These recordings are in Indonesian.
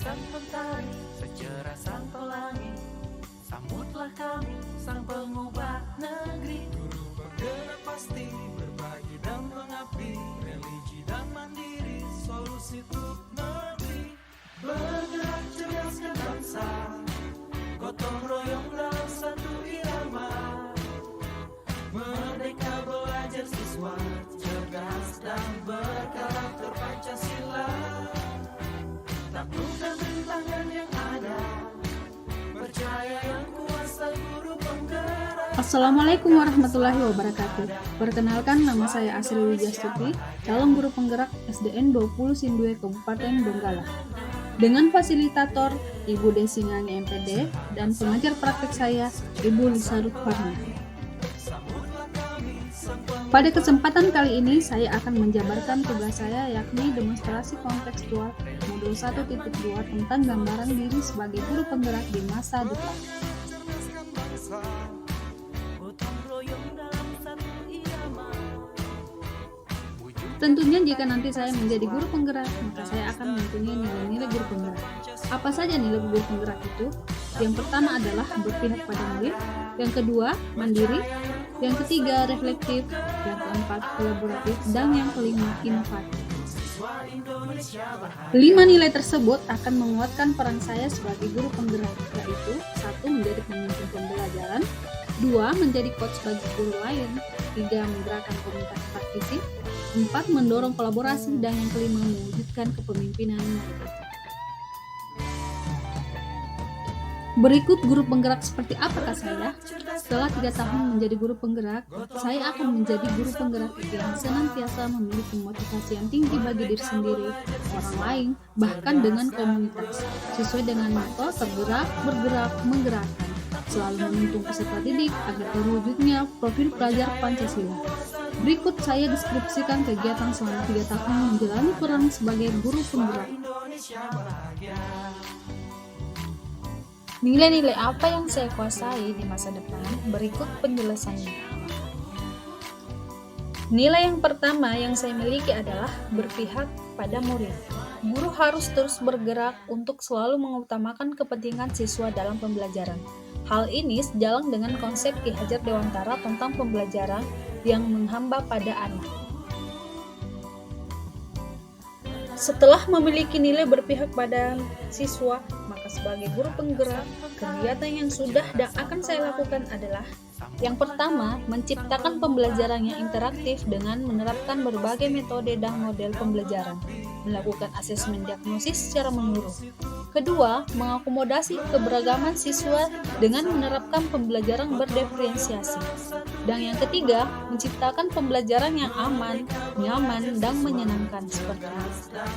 sang mentari, secerah sang pelangi, sambutlah kami, sang pengubah negeri. Guru penggerak pasti berbagi dan mengabdi, religi dan mandiri, solusi untuk negeri. Bergerak cerdaskan bangsa, gotong royong dalam satu irama. Merdeka belajar siswa, cerdas dan berkarakter Pancasila. Taklukkan rintangan yang ada, percaya yang kuasa guru penggerak. Assalamualaikum warahmatullahi wabarakatuh. Perkenalkan, nama saya Asri Wijastuti, calon guru penggerak SDN 20 Sindue Kabupaten Donggala. Dengan fasilitator Ibu Desi Ngangi MPD dan pengajar praktik saya Ibu Lisa Rutfarna. Pada kesempatan kali ini saya akan menjabarkan tugas saya, yakni demonstrasi kontekstual modul 1.2 tentang gambaran diri sebagai guru penggerak di masa depan. Tentunya jika nanti saya menjadi guru penggerak, maka saya akan mempunyai nilai-nilai guru penggerak. Apa saja nilai guru penggerak itu? Yang pertama adalah berpihak pada murid, yang kedua mandiri, yang ketiga reflektif, yang keempat kolaboratif, dan yang kelima inovatif. 5 nilai tersebut akan menguatkan peran saya sebagai guru penggerak, yaitu 1. Menjadi pemimpin pembelajaran, 2. Menjadi coach bagi guru lain, 3. Menggerakkan komunitas praktisi, 4. Mendorong kolaborasi, dan yang kelima mewujudkan kepemimpinan murid. Berikut guru penggerak seperti apakah saya? Setelah 3 tahun menjadi guru penggerak, saya akan menjadi guru penggerak yang senantiasa memiliki motivasi yang tinggi bagi diri sendiri, orang lain, bahkan dengan komunitas. Sesuai dengan motto tergerak, bergerak, menggerakkan, selalu menuntun peserta didik agar terwujudnya profil pelajar Pancasila. Berikut saya deskripsikan kegiatan selama 3 tahun menjalani peran sebagai guru penggerak. Nilai-nilai apa yang saya kuasai di masa depan? Berikut penjelasannya. Nilai yang pertama yang saya miliki adalah berpihak pada murid. Guru harus terus bergerak untuk selalu mengutamakan kepentingan siswa dalam pembelajaran. Hal ini sejalan dengan konsep Ki Hajar Dewantara tentang pembelajaran yang menghamba pada anak. Setelah memiliki nilai berpihak pada siswa, maka sebagai guru penggerak, kegiatan yang sudah dan akan saya lakukan adalah: yang pertama, menciptakan pembelajaran yang interaktif dengan menerapkan berbagai metode dan model pembelajaran, melakukan asesmen diagnosis secara menyeluruh. Kedua, mengakomodasi keberagaman siswa dengan menerapkan pembelajaran berdiferensiasi. Dan yang ketiga, menciptakan pembelajaran yang aman, nyaman, dan menyenangkan, seperti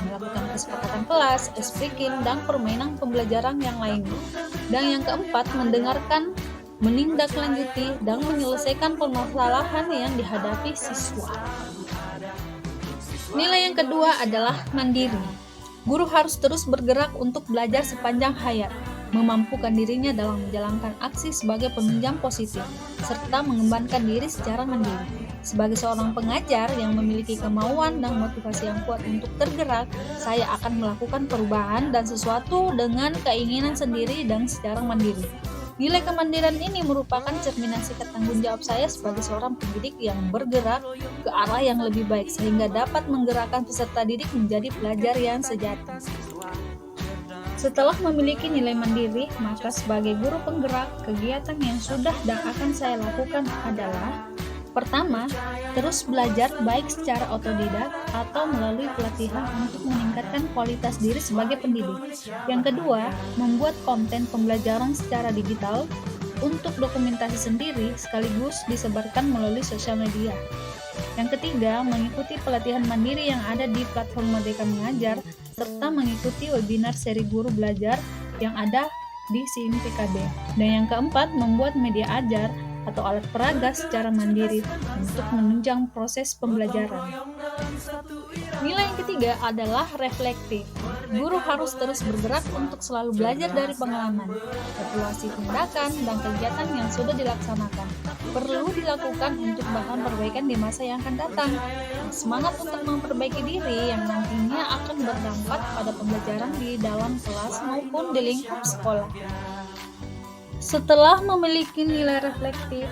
melakukan kesepakatan kelas, speaking, dan permainan pembelajaran yang lainnya. Dan yang keempat, mendengarkan, menindaklanjuti, dan menyelesaikan permasalahan yang dihadapi siswa. Nilai yang kedua adalah mandiri. Guru harus terus bergerak untuk belajar sepanjang hayat, memampukan dirinya dalam menjalankan aksi sebagai peminjam positif, serta mengembangkan diri secara mandiri. Sebagai seorang pengajar yang memiliki kemauan dan motivasi yang kuat untuk tergerak, saya akan melakukan perubahan dan sesuatu dengan keinginan sendiri dan secara mandiri. Nilai kemandirian ini merupakan cerminasi ketanggung jawab saya sebagai seorang pendidik yang bergerak ke arah yang lebih baik sehingga dapat menggerakkan peserta didik menjadi pelajar yang sejati. Setelah memiliki nilai mandiri, maka sebagai guru penggerak, kegiatan yang sudah dan akan saya lakukan adalah: pertama, terus belajar baik secara otodidak atau melalui pelatihan untuk meningkatkan kualitas diri sebagai pendidik. Yang kedua, membuat konten pembelajaran secara digital untuk dokumentasi sendiri sekaligus disebarkan melalui sosial media. Yang ketiga, mengikuti pelatihan mandiri yang ada di platform Merdeka Mengajar serta mengikuti webinar seri guru belajar yang ada di SIM PKB. Dan yang keempat, membuat media ajar atau alat peraga secara mandiri untuk menunjang proses pembelajaran. Nilai yang ketiga adalah reflektif. Guru harus terus bergerak untuk selalu belajar dari pengalaman, evaluasi tindakan dan kegiatan yang sudah dilaksanakan. Perlu dilakukan untuk bahan perbaikan di masa yang akan datang. Semangat untuk memperbaiki diri yang nantinya nantinya akan berdampak pada pembelajaran di dalam kelas maupun di lingkup sekolah. Setelah memiliki nilai reflektif,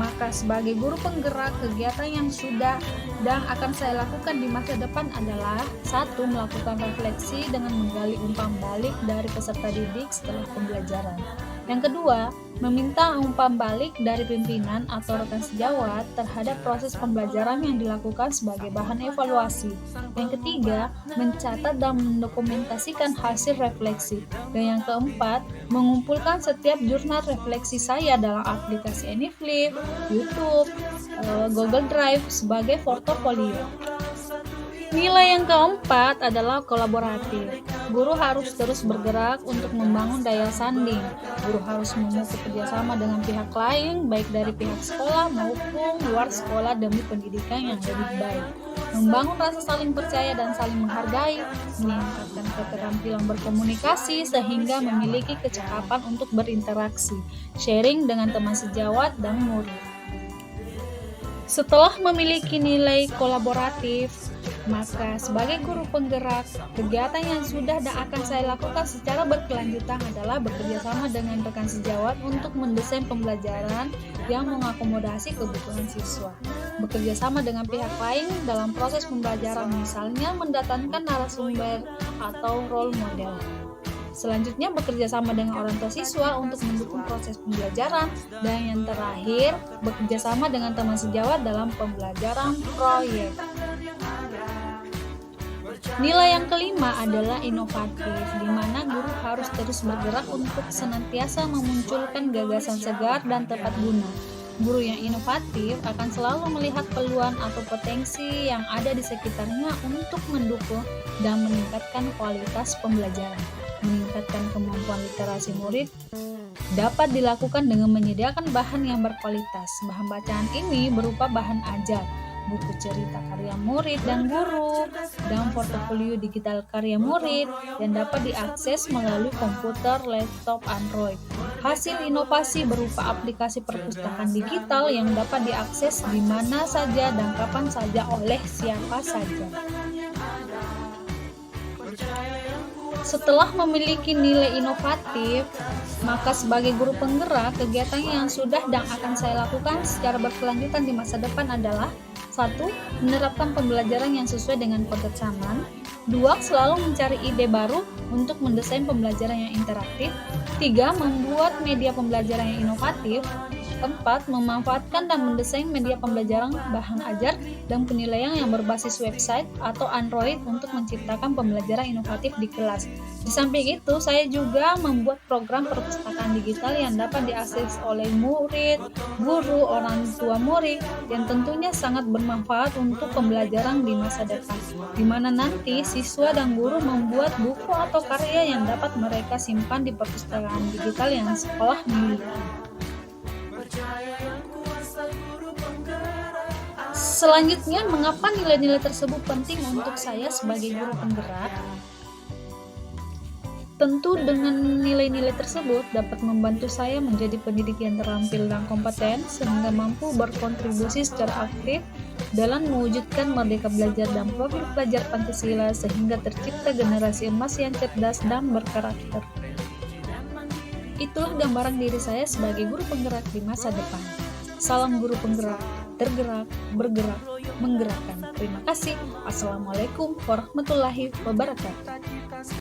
maka sebagai guru penggerak, kegiatan yang sudah dan akan saya lakukan di masa depan adalah 1. Melakukan refleksi dengan menggali umpan balik dari peserta didik setelah pembelajaran. Yang kedua, meminta umpan balik dari pimpinan atau rekan sejawat terhadap proses pembelajaran yang dilakukan sebagai bahan evaluasi. Yang ketiga, mencatat dan mendokumentasikan hasil refleksi. Dan yang keempat, mengumpulkan setiap jurnal refleksi saya dalam aplikasi Anyflip, YouTube, Google Drive sebagai portofolio. Nilai yang keempat adalah kolaboratif. Guru harus terus bergerak untuk membangun daya sanding. Guru harus memiliki kerjasama dengan pihak lain, baik dari pihak sekolah maupun luar sekolah demi pendidikan yang lebih baik. Membangun rasa saling percaya dan saling menghargai, meningkatkan keterampilan berkomunikasi sehingga memiliki kecakapan untuk berinteraksi, sharing dengan teman sejawat dan murid. Setelah memiliki nilai kolaboratif, maka sebagai guru penggerak, kegiatan yang sudah dan akan saya lakukan secara berkelanjutan adalah bekerjasama dengan rekan sejawat untuk mendesain pembelajaran yang mengakomodasi kebutuhan siswa. Bekerjasama dengan pihak lain dalam proses pembelajaran, misalnya mendatangkan narasumber atau role model. Selanjutnya bekerja sama dengan orang tua siswa untuk mendukung proses pembelajaran, dan yang terakhir bekerja sama dengan teman sejawat dalam pembelajaran proyek. Nilai yang kelima adalah inovatif, di mana guru harus terus bergerak untuk senantiasa memunculkan gagasan segar dan tepat guna. Guru yang inovatif akan selalu melihat peluang atau potensi yang ada di sekitarnya untuk mendukung dan meningkatkan kualitas pembelajaran. Meningkatkan kemampuan literasi murid dapat dilakukan dengan menyediakan bahan yang berkualitas. Bahan bacaan ini berupa bahan ajar, buku cerita karya murid dan guru, dan portofolio digital karya murid yang dapat diakses melalui komputer, laptop, Android. Hasil inovasi berupa aplikasi perpustakaan digital yang dapat diakses di mana saja dan kapan saja oleh siapa saja. Setelah memiliki nilai inovatif, maka sebagai guru penggerak, kegiatan yang sudah dan akan saya lakukan secara berkelanjutan di masa depan adalah 1. Menerapkan pembelajaran yang sesuai dengan konteks zaman. 2. Selalu mencari ide baru untuk mendesain pembelajaran yang interaktif. 3. Membuat media pembelajaran yang inovatif. 4. Memanfaatkan dan mendesain media pembelajaran bahan ajar dan penilaian yang berbasis website atau Android untuk menciptakan pembelajaran inovatif di kelas. Di samping itu, saya juga membuat program perpustakaan digital yang dapat diakses oleh murid, guru, orang tua murid, yang tentunya sangat bermanfaat untuk pembelajaran di masa depan, di mana nanti siswa dan guru membuat buku atau karya yang dapat mereka simpan di perpustakaan digital yang sekolah miliki. Selanjutnya, mengapa nilai-nilai tersebut penting untuk saya sebagai guru penggerak? Tentu dengan nilai-nilai tersebut dapat membantu saya menjadi pendidik yang terampil dan kompeten sehingga mampu berkontribusi secara aktif dalam mewujudkan merdeka belajar dan profil pelajar Pancasila sehingga tercipta generasi emas yang cerdas dan berkarakter. Itulah gambaran diri saya sebagai guru penggerak di masa depan. Salam guru penggerak, tergerak, bergerak, menggerakkan. Terima kasih. Assalamualaikum warahmatullahi wabarakatuh.